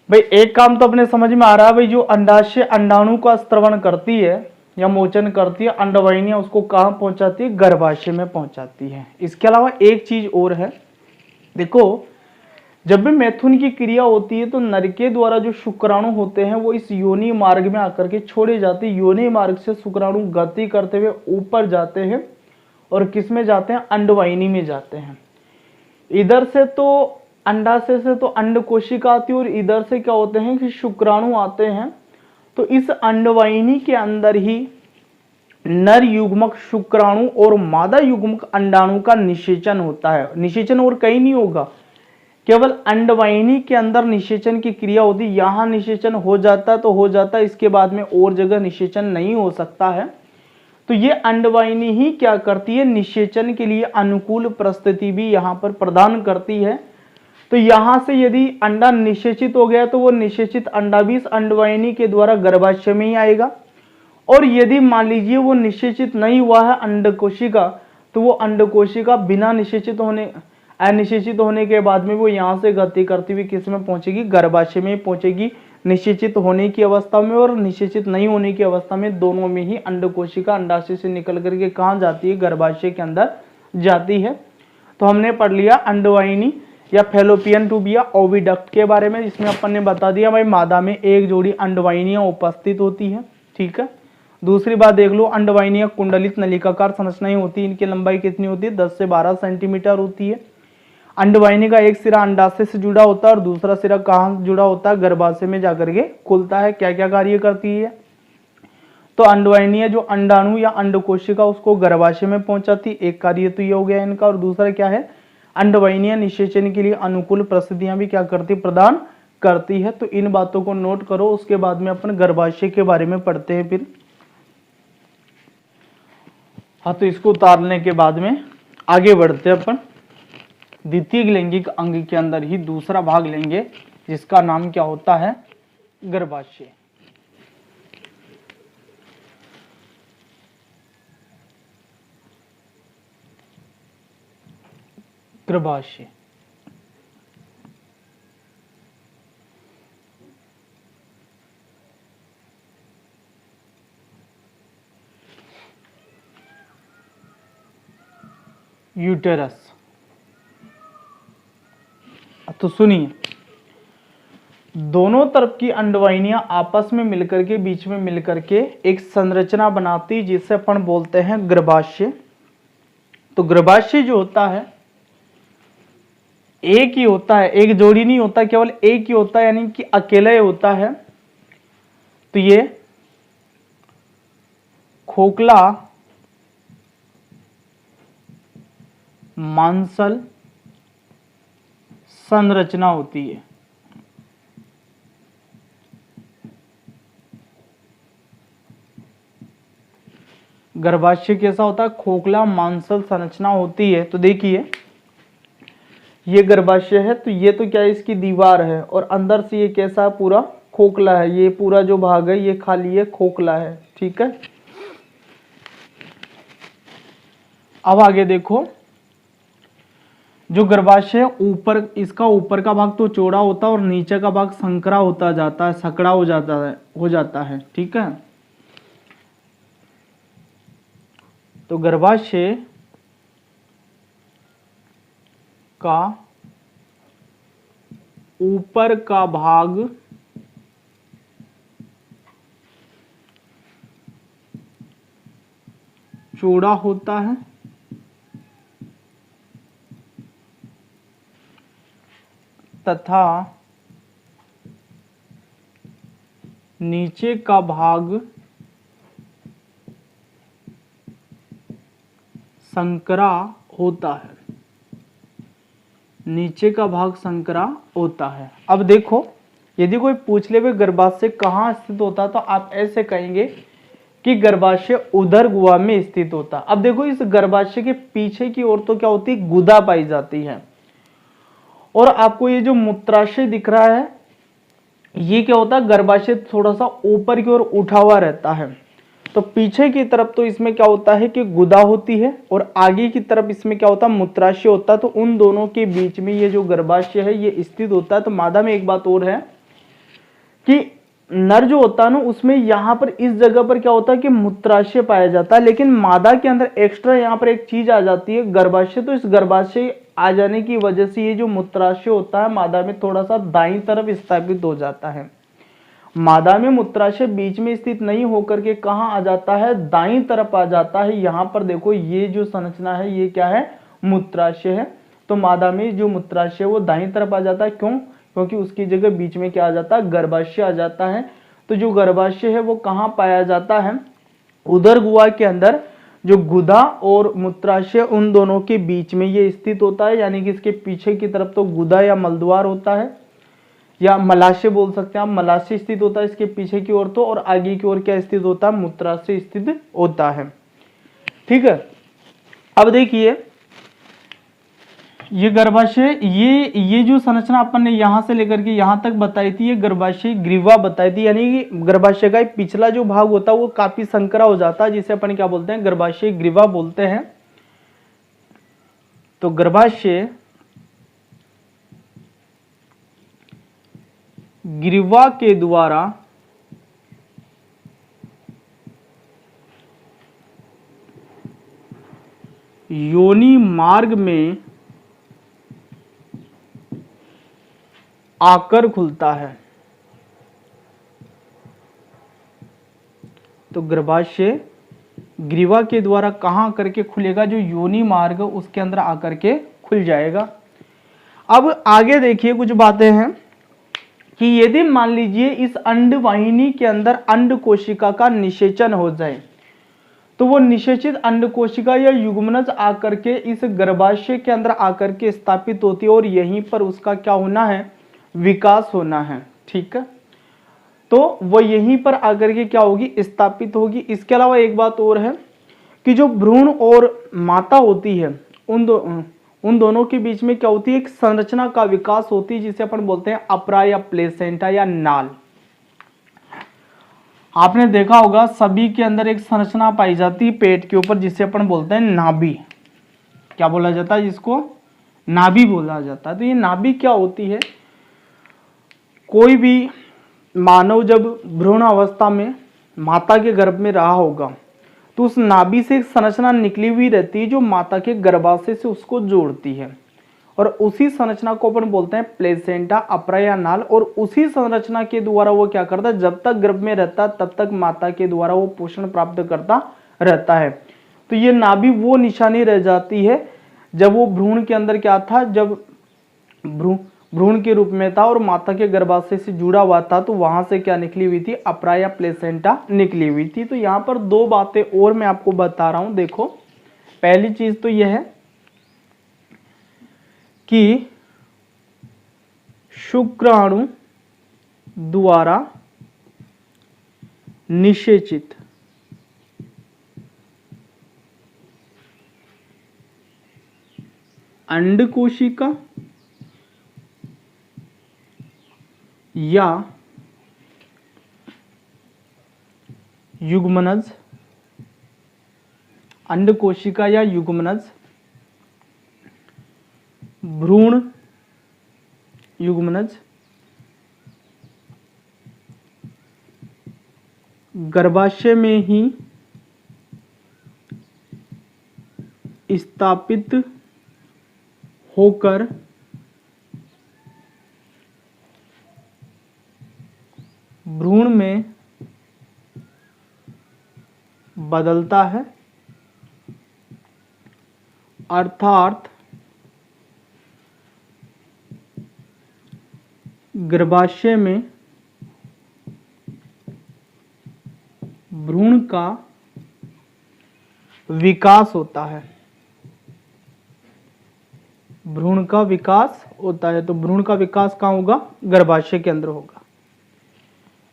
भाई एक काम तो अपने समझ में आ रहा है, भाई जो अंडाशय अंडाणु का स्त्रवण करती है या मोचन करती है, अंडवाहिनियां उसको कहाँ पहुंचाती है, गर्भाशय में पहुंचाती है। इसके अलावा एक चीज और है, देखो जब भी मैथुन की क्रिया होती है तो नर के द्वारा जो शुक्राणु होते हैं वो इस योनि मार्ग में आकर के छोड़े जाते हैं। योनि मार्ग से शुक्राणु गति करते हुए ऊपर जाते हैं और किस में जाते हैं, अंडवाहिनी में जाते हैं। इधर से तो अंडाशय से तो अंड कोशिका आती है और इधर से क्या होते हैं कि शुक्राणु आते हैं। तो इस अंडवाहिनी के अंदर ही नर युग्मक शुक्राणु और मादा युग्मक अंडाणु का निषेचन होता है। निषेचन और कहीं नहीं होगा, केवल अंडवाहिनी के अंदर निषेचन की क्रिया होती है। यहां निषेचन हो जाता तो हो जाता, इसके बाद में और जगह निषेचन नहीं हो सकता है। तो ये अंडवाहिनी ही क्या करती है, निषेचन के लिए अनुकूल परिस्थिति भी यहां पर प्रदान करती है। तो यहां से यदि अंडा निषेचित हो गया तो वो निषेचित अंडा भी इस अंडवाहिनी के द्वारा गर्भाशय में ही आएगा। और यदि मान लीजिए वो निषेचित नहीं हुआ है अंडकोशिका, तो वो अंडकोशिका बिना अनिषेचित होने के बाद में वो यहाँ से गति करती हुई किस में पहुंचेगी, गर्भाशय में पहुंचेगी। निषेचित होने की अवस्था में और निषेचित नहीं होने की अवस्था में दोनों में ही अंडकोशिका अंडाशय से निकल करके कहाँ जाती है, गर्भाशय के अंदर जाती है। तो हमने पढ़ लिया अंडवाहिनी या फैलोपियन ट्यूब या ओविडक्ट के बारे में, जिसमें अपन ने बता दिया भाई मादा में एक जोड़ी अंडवाहिनियां उपस्थित होती है। ठीक है, दूसरी बात देख लो, अंडवाहिनियां कुंडलित नलिकाकार संरचनाएं होती है। इनकी लंबाई कितनी होती है, 10 से 12 सेंटीमीटर होती है। अंडवाहिनी का एक सिरा अंडाशय से जुड़ा होता है और दूसरा सिरा कहाँ जुड़ा होता है, गर्भाशय में जाकर के खुलता है। क्या क्या कार्य करती है, तो अंडवाहिनी जो अंडाणु या अंडकोशिका उसको गर्भाशय में पहुंचाती, एक कार्य तो ये हो गया इनका। और दूसरा क्या है, अंडवाहिनियां निषेचन के लिए अनुकूल परिस्थितियां भी क्या करती, प्रदान करती है। तो इन बातों को नोट करो, उसके बाद में अपन गर्भाशय के बारे में पढ़ते हैं फिर। हाँ, तो इसको उतारने के बाद में आगे बढ़ते हैं अपन द्वितीय लैंगिक अंग के अंदर ही दूसरा भाग लेंगे, जिसका नाम क्या होता है, गर्भाशय। गर्भाशय यूटेरस। तो सुनिए, दोनों तरफ की अंडवाहिनियां आपस में मिलकर के, बीच में मिलकर के एक संरचना बनाती, जिसे अपन बोलते हैं गर्भाशय। तो गर्भाशय जो होता है एक ही होता है, एक जोड़ी नहीं होता, केवल एक ही होता है, यानी कि अकेला ही होता है। तो ये खोखला मांसल संरचना होती है। गर्भाशय कैसा होता है, खोखला मांसल संरचना होती है। तो देखिए ये गर्भाशय है, तो ये तो क्या है, इसकी दीवार है और अंदर से ये कैसा पूरा खोखला है। ये पूरा जो भाग है ये खाली है, खोखला है। ठीक है, अब आगे देखो, जो गर्भाशय ऊपर, इसका ऊपर का भाग तो चौड़ा होता है और नीचे का भाग संकरा होता जाता है, सकड़ा हो जाता है। ठीक है, तो गर्भाशय का ऊपर का भाग चौड़ा होता है तथा नीचे का भाग संकरा होता है। नीचे का भाग संकरा होता है। अब देखो, यदि कोई पूछ ले गर्भाशय कहाँ स्थित होता है, तो आप ऐसे कहेंगे कि गर्भाशय उदर गुहा में स्थित होता है। अब देखो, इस गर्भाशय के पीछे की ओर तो क्या होती है, गुदा पाई जाती है। और आपको ये जो मूत्राशय दिख रहा है, ये क्या होता है, गर्भाशय थोड़ा सा ऊपर की ओर उठा हुआ रहता है। तो पीछे की तरफ तो इसमें क्या होता है कि गुदा होती है और आगे की तरफ इसमें क्या होता है, मूत्राशय होता है। तो उन दोनों के बीच में ये जो गर्भाशय है ये स्थित होता है। तो मादा में एक बात और है कि नर जो होता है ना उसमें यहाँ पर इस जगह पर क्या होता है कि मूत्राशय पाया जाता है, लेकिन मादा के अंदर एक्स्ट्रा यहाँ पर एक चीज आ जाती है गर्भाशय। तो इस गर्भाशय आ जाने की वजह से ये जो मूत्राशय होता है मादा में थोड़ा सा दाईं तरफ स्थापित हो जाता है। मादा में मूत्राशय बीच में स्थित नहीं होकर के कहाँ आ जाता है, दाईं तरफ आ जाता है। यहाँ पर देखो ये जो संरचना है ये क्या है, मूत्राशय है। तो मादा में जो मूत्राशय वो दाईं तरफ आ जाता है, क्यों? क्योंकि उसकी जगह बीच में क्या आ जाता है, गर्भाशय आ जाता है। तो जो गर्भाशय है वो कहाँ पाया जाता है, उदर गुहा के अंदर। जो गुदा और मूत्राशय उन दोनों के बीच में ये स्थित होता है, यानी कि इसके पीछे की तरफ तो गुदा या मलद्वार होता है, या मलाशय बोल सकते हैं आप। मलाशय स्थित होता है इसके पीछे की ओर तो, और आगे की ओर क्या स्थित होता है, मूत्राशय स्थित होता है। ठीक है, अब देखिए ये गर्भाशय, ये जो संरचना अपन ने यहां से लेकर के यहां तक बताई थी, ये गर्भाशय ग्रीवा बताई थी। यानी कि गर्भाशय का पिछला जो भाग होता है वो काफी संकरा हो जाता है, जिसे अपन क्या बोलते हैं, गर्भाशय ग्रीवा बोलते हैं। तो गर्भाशय ग्रीवा के द्वारा योनि मार्ग में आकर खुलता है। तो गर्भाशय ग्रीवा के द्वारा कहां आकर के खुलेगा, जो योनि मार्ग उसके अंदर आकर के खुल जाएगा। अब आगे देखिए कुछ बातें हैं कि यदि मान लीजिए इस अंडवाहिनी के अंदर अंड कोशिका का निषेचन हो जाए, तो वो निषेचित अंड कोशिका या युग्मनज आकर के इस गर्भाशय के अंदर आकर के स्थापित होती है, और यहीं पर उसका क्या होना है, विकास होना है। ठीक है, तो वो यहीं पर आकर के क्या होगी, स्थापित होगी। इसके अलावा एक बात और है कि जो भ्रूण और माता होती है उन दोनों के बीच में क्या होती है, एक संरचना का विकास होती है, जिसे अपन बोलते हैं अपरा या प्लेसेंटा या नाल। आपने देखा होगा सभी के अंदर एक संरचना पाई जाती है पेट के ऊपर, जिसे अपन बोलते हैं नाभि। क्या बोला जाता है, जिसको नाभि बोला जाता है। तो ये नाभि क्या होती है, कोई भी मानव जब भ्रूण अवस्था में माता के गर्भ में रहा होगा तो उस नाभि से एक संरचना निकली हुई रहती है जो माता के गर्भाशय से उसको जोड़ती है, और उसी संरचना को अपन बोलते हैं प्लेसेंटा, अपरा या नाल। और उसी संरचना के द्वारा वो क्या करता है, जब तक गर्भ में रहता है तब तक माता के द्वारा वो पोषण प्राप्त करता रहता है। तो ये नाभि वो निशानी रह जाती है जब वो भ्रूण के अंदर क्या था, जब भ्रूण के रूप में था और माता के गर्भाशय से जुड़ा हुआ था, तो वहां से क्या निकली हुई थी, अपरा या प्लेसेंटा निकली हुई थी। तो यहाँ पर दो बातें और मैं आपको बता रहा हूं। देखो, पहली चीज तो यह है कि शुक्राणु द्वारा निषेचित अंड कोशिका या युग्मनज, अंड कोशिका या युग्मनज, भ्रूण युग्मनज गर्भाशय में ही स्थापित होकर भ्रूण में बदलता है, अर्थात गर्भाशय में भ्रूण का विकास होता है। भ्रूण का विकास होता है। तो भ्रूण का विकास कहाँ होगा, गर्भाशय के अंदर होगा।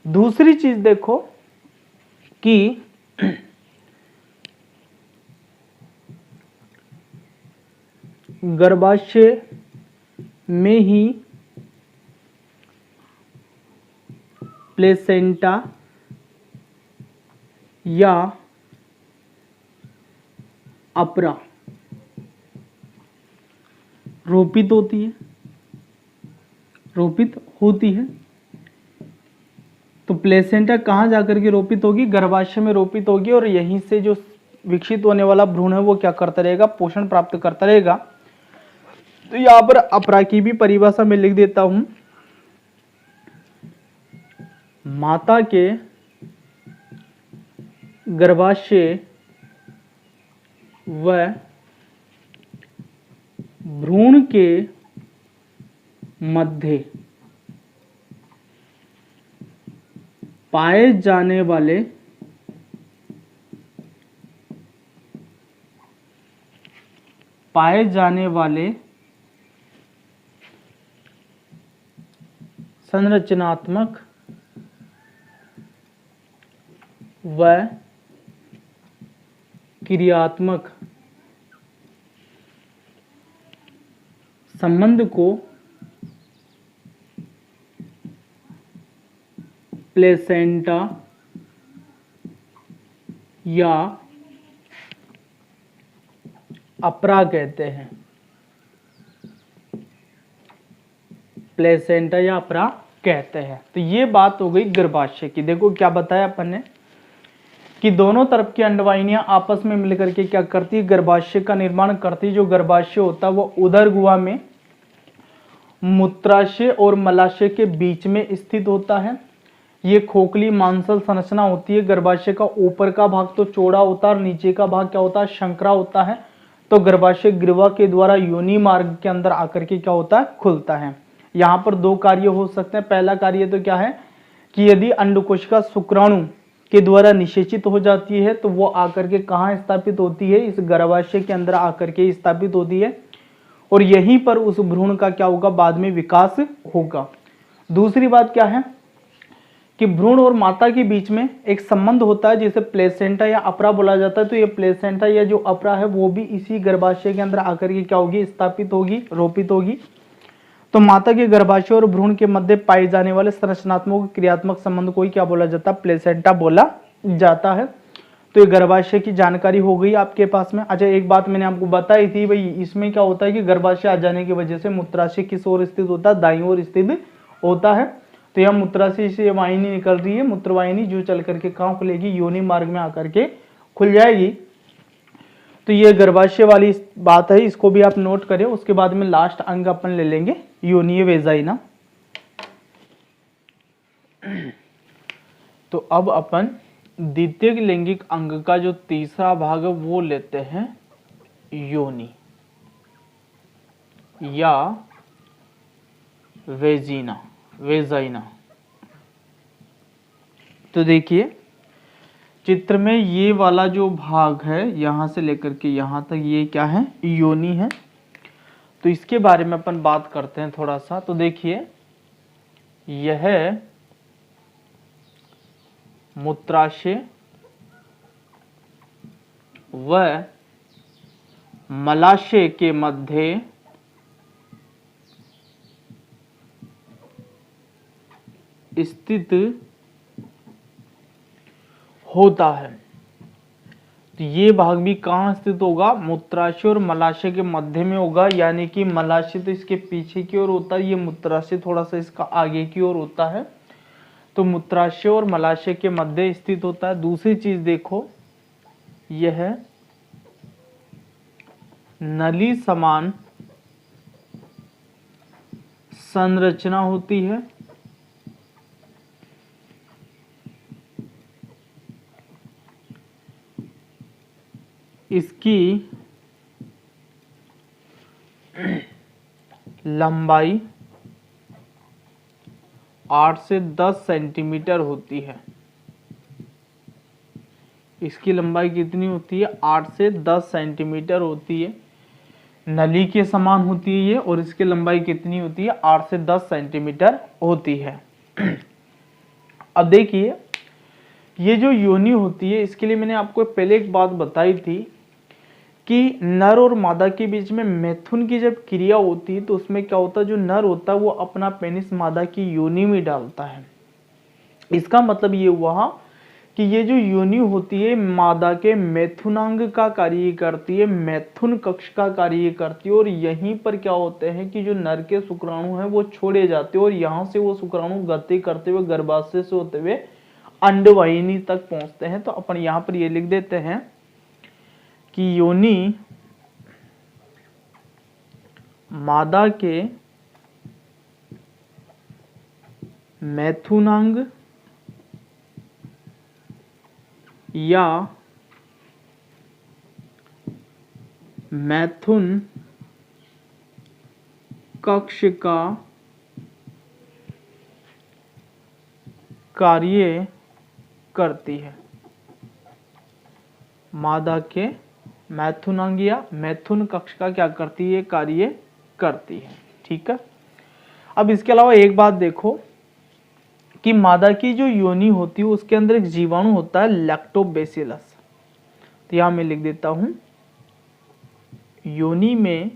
दूसरी चीज देखो कि गर्भाशय में ही प्लेसेंटा या अपरा रोपित होती है, तो प्लेसेंटा कहाँ जाकर के रोपित होगी? गर्भाशय में रोपित होगी और यहीं से जो विकसित होने वाला भ्रूण है वो क्या करता रहेगा? पोषण प्राप्त करता रहेगा। तो यहाँ पर अपरा की भी परिभाषा में लिख देता हूं, माता के गर्भाशय व भ्रूण के मध्य पाए जाने वाले संरचनात्मक व क्रियात्मक संबंध को प्लेसेंटा या अपरा कहते हैं। प्लेसेंटा या अपरा कहते हैं। तो ये बात हो गई गर्भाशय की। देखो क्या बताया अपन ने कि दोनों तरफ की अंडवाहिनियां आपस में मिलकर के क्या करती है? गर्भाशय का निर्माण करती है। जो गर्भाशय होता है वो उदर गुहा में मूत्राशय और मलाशय के बीच में स्थित होता है। ये खोखली मांसल संरचना होती है। गर्भाशय का ऊपर का भाग तो चौड़ा होता है और नीचे का भाग क्या होता है? शंकरा होता है। तो गर्भाशय ग्रीवा के द्वारा योनि मार्ग के अंदर आकर के क्या होता है? खुलता है। यहाँ पर दो कार्य हो सकते हैं। पहला कार्य तो क्या है कि यदि अंडकोशिका शुक्राणु के द्वारा निषेचित हो जाती है तो वो आकर के कहाँ स्थापित होती है? इस गर्भाशय के अंदर आकर के स्थापित होती है और यहीं पर उस भ्रूण का क्या होगा? बाद में विकास होगा। दूसरी बात क्या है कि भ्रूण और माता के बीच में एक संबंध होता है जिसे प्लेसेंटा या अपरा बोला जाता है। तो ये प्लेसेंटा या जो अपरा है वो भी इसी गर्भाशय के अंदर आकर के क्या होगी? स्थापित होगी, रोपित होगी। तो माता के गर्भाशय और भ्रूण के मध्य पाए जाने वाले संरचनात्मक क्रियात्मक संबंध को ही क्या बोला जाता है? प्लेसेंटा बोला जाता है। तो ये गर्भाशय की जानकारी हो गई आपके पास में। अच्छा, एक बात मैंने आपको बताई थी भाई, इसमें क्या होता है कि गर्भाशय आ जाने की वजह से मूत्राशय किस ओर स्थित होता है? दाईं ओर स्थित होता है। तो यह मूत्राशय से वाहिनी निकल रही है, मूत्रवाहिनी, जो चल करके कहाँ खुलेगी? योनि मार्ग में आकर के खुल जाएगी। तो ये गर्भाशय वाली बात है, इसको भी आप नोट करें। उसके बाद में लास्ट अंग अपन ले लेंगे योनीय वेजाइना। तो अब अपन द्वितीय लैंगिक अंग का जो तीसरा भाग है वो लेते हैं योनि या वेजाइना। तो देखिए चित्र में ये वाला जो भाग है यहां से लेकर के यहां तक ये क्या है? योनि है। तो इसके बारे में अपन बात करते हैं थोड़ा सा। तो देखिए यह मूत्राशय व मलाशय के मध्य स्थित होता है। तो ये भाग भी कहाँ स्थित होगा? मूत्राशय और मलाशय के मध्य में होगा। यानी कि मलाशय तो इसके पीछे की ओर होता है, ये मूत्राशय थोड़ा सा इसका आगे की ओर होता है। तो मूत्राशय और मलाशय के मध्य स्थित होता है। दूसरी चीज देखो, यह नली समान संरचना होती है। इसकी लंबाई 8 से 10 सेंटीमीटर होती है। इसकी लंबाई कितनी होती है? 8 से 10 सेंटीमीटर होती है। नली के समान होती है ये, और इसकी लंबाई कितनी होती है? 8 से 10 सेंटीमीटर होती है। अब देखिए ये जो योनि होती है, इसके लिए मैंने आपको पहले एक बात बताई थी कि नर और मादा के बीच में मैथुन की जब क्रिया होती है तो उसमें क्या होता है? जो नर होता है वो अपना पेनिस मादा की योनि में डालता है। इसका मतलब ये हुआ कि ये जो योनि होती है मादा के मैथुनांग का कार्य करती है, मैथुन कक्ष का कार्य करती है, और यहीं पर क्या होते हैं कि जो नर के शुक्राणु हैं वो छोड़े जाते हैं और यहाँ से वो शुक्राणु गति करते हुए गर्भाशय से होते हुए अंडवाहिनी तक पहुंचते हैं। तो अपन यहाँ पर ये लिख देते हैं कि योनि मादा के मैथुनांग या मैथुन कक्ष का कार्य करती है। मादा के मैथुनांग या मैथुन कक्ष का क्या करती है? कार्य करती है। ठीक है। अब इसके अलावा एक बात देखो कि मादा की जो योनि होती है उसके अंदर एक जीवाणु होता है लैक्टोबैसिलस। तो यहां मैं लिख देता हूं योनि में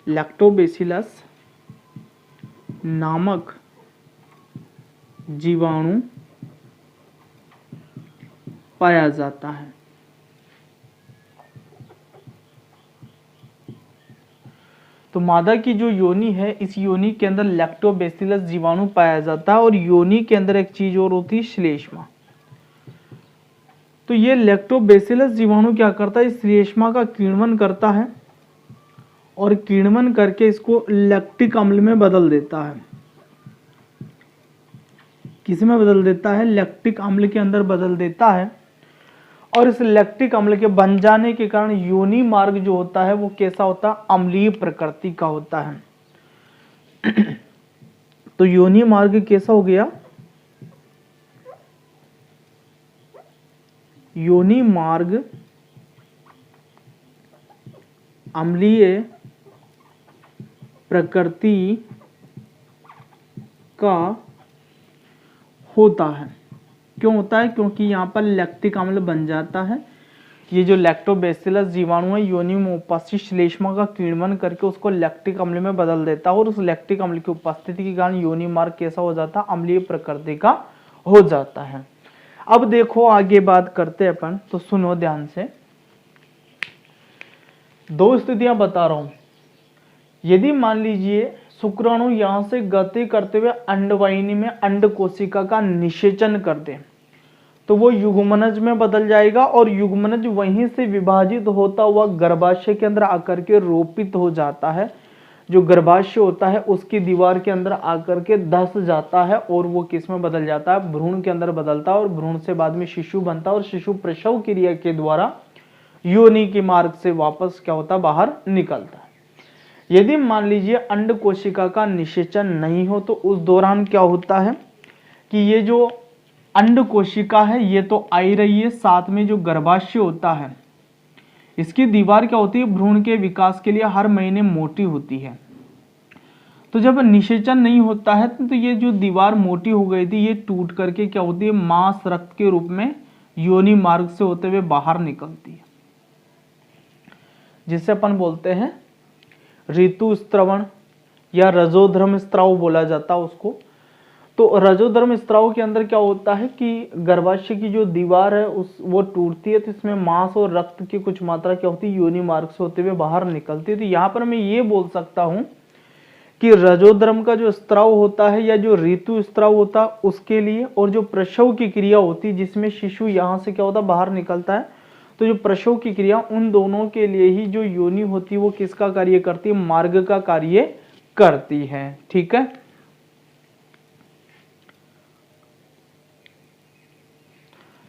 लैक्टोबैसिलस नामक जीवाणु पाया जाता है। तो मादा की जो योनि है, इस योनि के अंदर लैक्टोबैसिलस जीवाणु पाया जाता है और योनि के अंदर एक चीज और होती है श्लेष्मा। तो ये लैक्टोबैसिलस जीवाणु क्या करता है? इस श्लेष्मा का किण्वन करता है और किण्वन करके इसको लैक्टिक अम्ल में बदल देता है। किस में बदल देता है? लैक्टिक अम्ल के अंदर बदल देता है। और इस लैक्टिक अम्ल के बन जाने के कारण योनि मार्ग जो होता है वो कैसा होता है? अम्लीय प्रकृति का होता है। तो योनि मार्ग कैसा हो गया? योनि मार्ग अम्लीय प्रकृति का होता है। क्यों होता है? क्योंकि यहाँ पर लैक्टिक अम्ल बन जाता है। ये जो लैक्टोबैसिलस जीवाणु है योनि में उपस्थित श्लेष्मा का किण्वन करके उसको लैक्टिक अम्ल में बदल देता है और उस लैक्टिक अम्ल की उपस्थिति के कारण योनि मार्ग कैसा हो जाता है? अम्लीय प्रकृति का हो जाता है। अब देखो आगे बात करते हैं अपन, तो सुनो ध्यान से। दो स्थितियां बता रहा हूं। यदि मान लीजिए शुक्राणु यहां से गति करते हुए अंडवाहिनी में अंड कोशिका का निषेचन कर दे तो वो युग्मनज में बदल जाएगा और युग्मनज वहीं से विभाजित होता हुआ गर्भाशय के अंदर आकर के रोपित हो जाता है। जो गर्भाशय होता है उसकी दीवार के अंदर आकर के धस जाता है और वो किस में बदल जाता है? भ्रूण के अंदर बदलता है और भ्रूण से बाद में शिशु बनता है और शिशु प्रसव क्रिया के द्वारा योनि के मार्ग से वापस क्या होता है? बाहर निकलता है। यदि मान लीजिए अंड कोशिका का निषेचन नहीं हो तो उस दौरान क्या होता है कि ये जो अंड कोशिका है ये तो आई रही है, साथ में जो गर्भाशय होता है इसकी दीवार क्या होती है? भ्रूण के विकास के लिए हर महीने मोटी होती है। तो जब निषेचन नहीं होता है तो ये जो दीवार मोटी हो गई थी ये टूट करके क्या होती है? मांस रक्त के रूप में योनि मार्ग से होते हुए बाहर निकलती है, जिसे अपन बोलते हैं ऋतु स्त्रवण या रजोधर्म स्त्राव बोला जाता है उसको। तो रजोधर्म स्त्राव के अंदर क्या होता है कि गर्भाशय की जो दीवार है वो टूटती है, तो इसमें मांस और रक्त की कुछ मात्रा क्या होती है? योनि मार्ग से होते हुए बाहर निकलती है। तो यहाँ पर मैं ये बोल सकता हूँ कि रजोधर्म का जो स्त्राव होता है या जो ऋतु स्त्राव होता है उसके लिए, और जो प्रसव की क्रिया होती है जिसमें शिशु यहाँ से क्या होता है? बाहर निकलता है, तो जो प्रसव की क्रिया उन दोनों के लिए ही जो योनि होती है वो किसका कार्य करती है? मार्ग का कार्य करती है। ठीक है।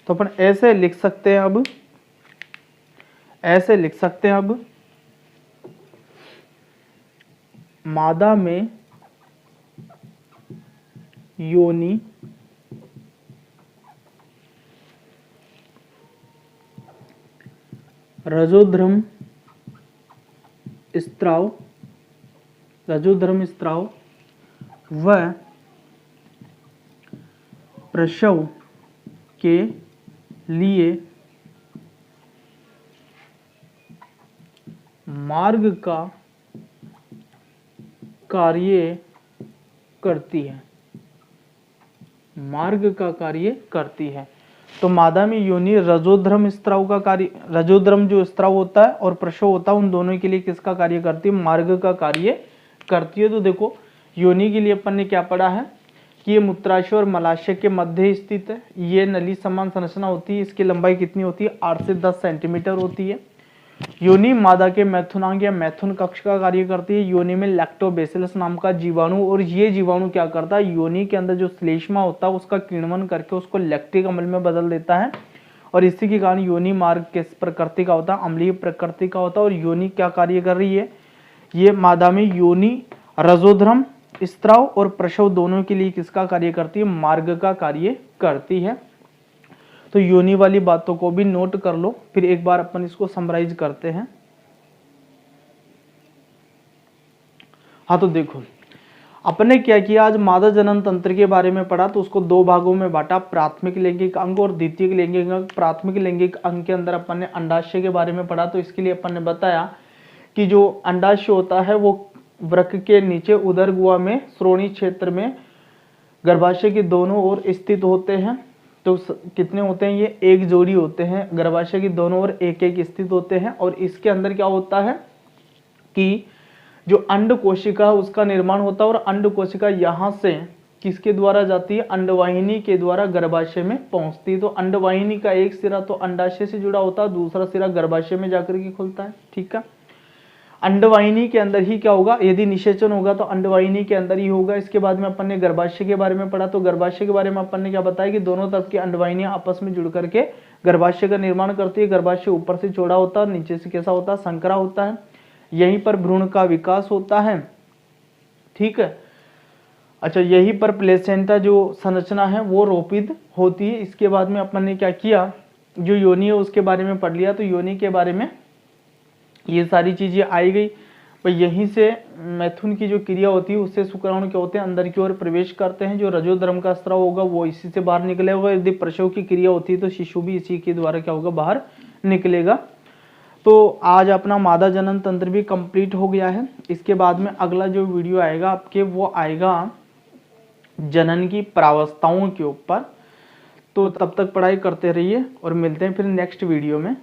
तो अपन ऐसे लिख सकते हैं, अब ऐसे लिख सकते हैं, अब मादा में योनि रजोधर्म स्त्राव व प्रसव के लिए मार्ग का कार्य करती है, मार्ग का कार्य करती है। तो मादा में योनि रजोध्रम स्त्राव का कार्य, रजोध्रम जो स्त्राव होता है और प्रसव होता है, उन दोनों के लिए किसका कार्य करती है? मार्ग का कार्य करती है। तो देखो योनि के लिए अपन ने क्या पढ़ा है कि ये मूत्राशय और मलाशय के मध्य स्थित है, ये नली समान संरचना होती है, इसकी लंबाई कितनी होती है? 8 से 10 सेंटीमीटर होती है। योनि मादा के मैथुनांग या मैथुन कक्ष का कार्य करती है। योनि में लैक्टोबैसिलस नाम का जीवाणु, और ये जीवाणु क्या करता है? योनि के अंदर जो श्लेष्मा होता है उसका किण्वन करके उसको लैक्टिक अम्ल में बदल देता है, और इसी के कारण योनि मार्ग किस प्रकृति का होता है? अम्लीय प्रकृति का होता है। और योनि क्या कार्य कर रही है? ये मादा में योनि रजोध्रम स्त्राव और प्रसव दोनों के लिए किसका कार्य करती है? मार्ग का कार्य करती है। तो योनि वाली बातों को भी नोट कर लो, फिर एक बार अपन इसको समराइज करते हैं। हाँ तो देखो अपने क्या किया, आज मादा जनन तंत्र के बारे में पढ़ा, तो उसको दो भागों में बांटा, प्राथमिक लैंगिक अंग और द्वितीयक लैंगिक अंग। प्राथमिक लैंगिक अंग के अंदर अपन ने अंडाशय के बारे में पढ़ा, तो इसके लिए अपन ने बताया कि जो अंडाशय होता है वो वृक्क के नीचे उदर गुहा में श्रोणी क्षेत्र में गर्भाशय के दोनों ओर स्थित होते हैं। तो कितने होते हैं? ये एक जोड़ी होते हैं, गर्भाशय की दोनों ओर एक एक स्थित होते हैं। और इसके अंदर क्या होता है कि जो अंड कोशिका उसका निर्माण होता है, और अंड कोशिका यहाँ से किसके द्वारा जाती है? अंडवाहिनी के द्वारा गर्भाशय में पहुंचती है। तो अंडवाहिनी का एक सिरा तो अंडाशय से जुड़ा होता है, दूसरा सिरा गर्भाशय में जाकर के खुलता है। ठीक है, अंडवाहिनी के अंदर ही क्या होगा? यदि निषेचन होगा तो अंडवाहिनी के अंदर ही होगा। इसके बाद में अपन ने गर्भाशय के बारे में पढ़ा, तो गर्भाशय के बारे में अपन ने क्या बताया कि दोनों तरफ की अंडवाहिनियां आपस में जुड़ करके गर्भाशय का निर्माण करती है। गर्भाशय ऊपर से चौड़ा होता है, नीचे से कैसा होता है? संकरा होता है। यहीं पर भ्रूण का विकास होता है। ठीक है, अच्छा, यहीं पर प्लेसेंटा जो संरचना है वो रोपित होती है। इसके बाद में अपन ने क्या किया, जो योनि है उसके बारे में पढ़ लिया। तो योनि के बारे में ये सारी चीजें आई गई, पर यहीं से मैथुन की जो क्रिया होती है उससे शुक्राणु क्या होते हैं? अंदर की ओर प्रवेश करते हैं। जो रजोधर्म का स्त्राव होगा वो इसी से बाहर निकलेगा। यदि प्रसव की क्रिया होती है तो शिशु भी इसी के द्वारा क्या होगा? बाहर निकलेगा। तो आज अपना मादा जनन तंत्र भी कंप्लीट हो गया है। इसके बाद में अगला जो वीडियो आएगा आपके, वो आएगा जनन की प्रावस्थाओं के ऊपर। तो तब तक पढ़ाई करते रहिए और मिलते हैं फिर नेक्स्ट वीडियो में।